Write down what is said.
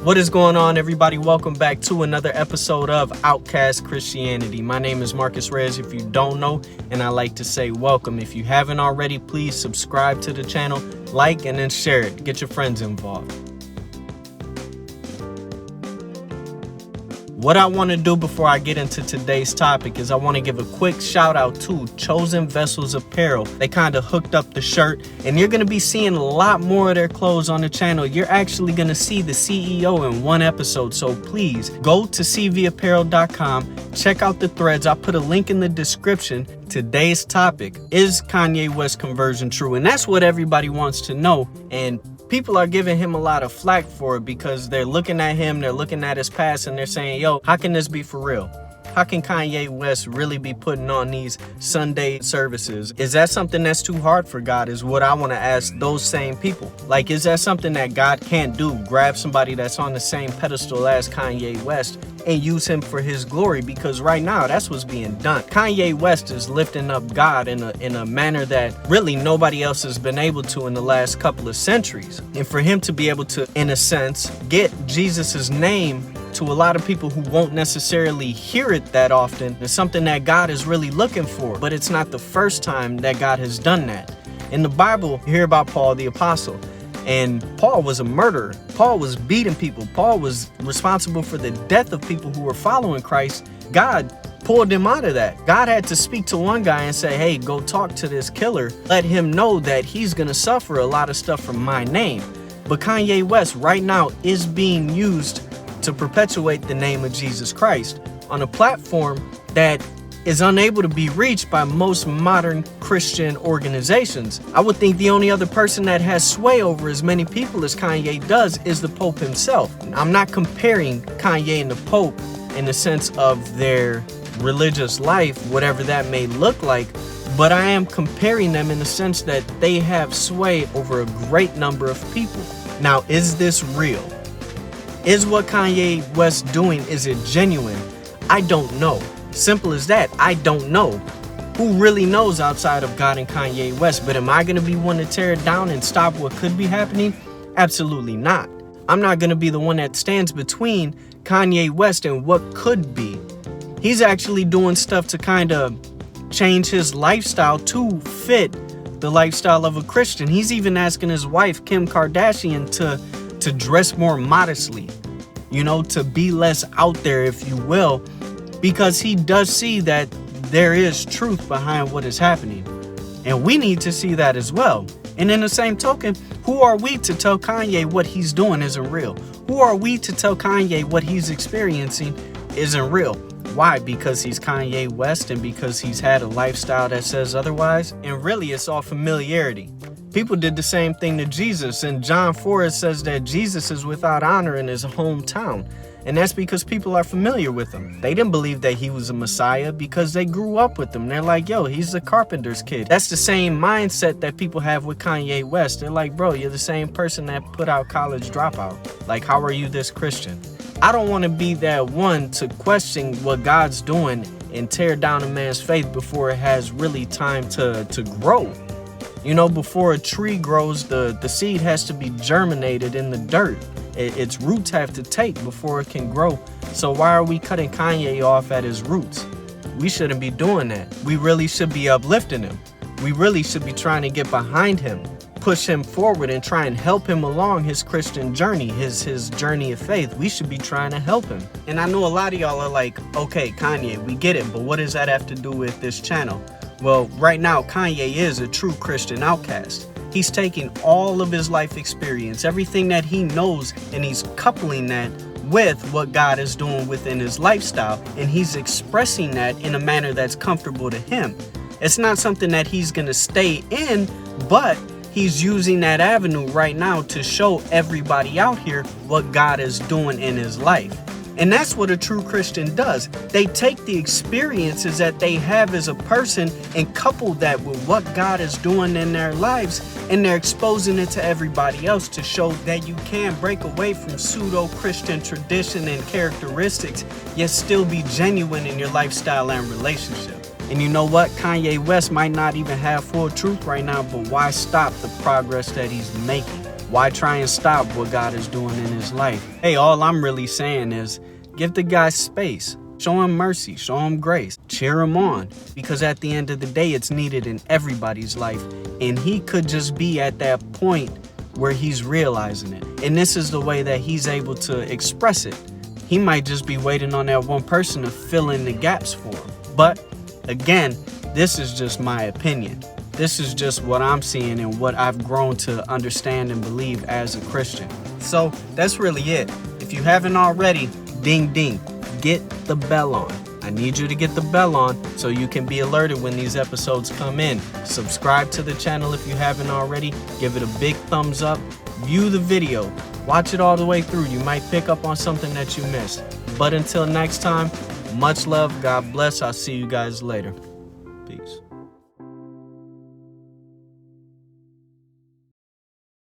What is going on, everybody? Welcome back to another episode of Outcast Christianity. My name is Marcus Reyes, if you don't know, and I like to say welcome. If you haven't already, please subscribe to the channel, like, and then share it. Get your friends involved. What I want to do before I get into today's topic is I want to give a quick shout out to Chosen Vessels Apparel. They kind of hooked up the shirt, and you're going to be seeing a lot more of their clothes on the channel. You're actually going to see the CEO in one episode, so please go to cvapparel.com, check out the threads. I'll put a link in the description. Today's topic is Kanye West conversion true, and that's what everybody wants to know. And people are giving him a lot of flack for it because they're looking at him, they're looking at his past, and they're saying, yo, how can this be for real? How can Kanye West really be putting on these Sunday services? Is that something that's too hard for God, is what I want to ask those same people. Like, is that something that God can't do? Grab somebody that's on the same pedestal as Kanye West and use him for his glory? Because right now, that's what's being done. Kanye West is lifting up God in a manner that really nobody else has been able to in the last couple of centuries. And for him to be able to, in a sense, get Jesus's name to a lot of people who won't necessarily hear it that often is something that God is really looking for. But it's not the first time that God has done that. In the Bible, you hear about Paul the Apostle, and Paul was a murderer. Paul was beating people. Paul was responsible for the death of people who were following Christ. God pulled him out of that. God had to speak to one guy and say, hey, go talk to this killer. Let him know that he's going to suffer a lot of stuff from my name. But Kanye West right now is being used to perpetuate the name of Jesus Christ on a platform that is unable to be reached by most modern Christian organizations. I would think the only other person that has sway over as many people as Kanye does is the Pope himself. I'm not comparing Kanye and the Pope in the sense of their religious life, whatever that may look like, but I am comparing them in the sense that they have sway over a great number of people. Now, is this real? Is what Kanye West doing, is it genuine? I don't know. Simple as that. I don't know. Who really knows outside of God and Kanye West? But am I going to be one to tear it down and stop what could be happening? Absolutely not. I'm not going to be the one that stands between Kanye West and what could be. He's actually doing stuff to kind of change his lifestyle to fit the lifestyle of a Christian. He's even asking his wife, Kim Kardashian, to dress more modestly, to be less out there, if you will, because he does see that there is truth behind what is happening. And we need to see that as well. And in the same token, who are we to tell Kanye what he's doing isn't real? Who are we to tell Kanye what he's experiencing isn't real? Why? Because he's Kanye West and because he's had a lifestyle that says otherwise? And really, it's all familiarity. People did the same thing to Jesus. In John 4, it says that Jesus is without honor in his hometown. And that's because people are familiar with him. They didn't believe that he was a Messiah because they grew up with him. They're like, yo, he's the carpenter's kid. That's the same mindset that people have with Kanye West. They're like, bro, you're the same person that put out College Dropout. Like, how are you this Christian? I don't want to be that one to question what God's doing and tear down a man's faith before it has really time to grow. Before a tree grows, the seed has to be germinated in the dirt. Its roots have to take before it can grow. So why are we cutting Kanye off at his roots? We shouldn't be doing that. We really should be uplifting him. We really should be trying to get behind him, push him forward, and try and help him along his Christian journey, his journey of faith. We should be trying to help him. And I know a lot of y'all are like, okay, Kanye, we get it, but what does that have to do with this channel? Well, right now, Kanye is a true Christian outcast. He's taking all of his life experience, everything that he knows, and he's coupling that with what God is doing within his lifestyle, and he's expressing that in a manner that's comfortable to him. It's not something that he's going to stay in, but he's using that avenue right now to show everybody out here what God is doing in his life. And that's what a true Christian does. They take the experiences that they have as a person and couple that with what God is doing in their lives, and they're exposing it to everybody else to show that you can break away from pseudo-Christian tradition and characteristics, yet still be genuine in your lifestyle and relationship. And you know what? Kanye West might not even have full truth right now, but why stop the progress that he's making? Why try and stop what God is doing in his life? Hey, all I'm really saying is give the guy space. Show him mercy. Show him grace. Cheer him on. Because at the end of the day, it's needed in everybody's life. And he could just be at that point where he's realizing it. And this is the way that he's able to express it. He might just be waiting on that one person to fill in the gaps for him. But again, this is just my opinion. This is just what I'm seeing and what I've grown to understand and believe as a Christian. So that's really it. If you haven't already, ding ding, get the bell on. I need you to get the bell on so you can be alerted when these episodes come in. Subscribe to the channel if you haven't already. Give it a big thumbs up. View the video. Watch it all the way through. You might pick up on something that you missed. But until next time, much love. God bless. I'll see you guys later. Peace.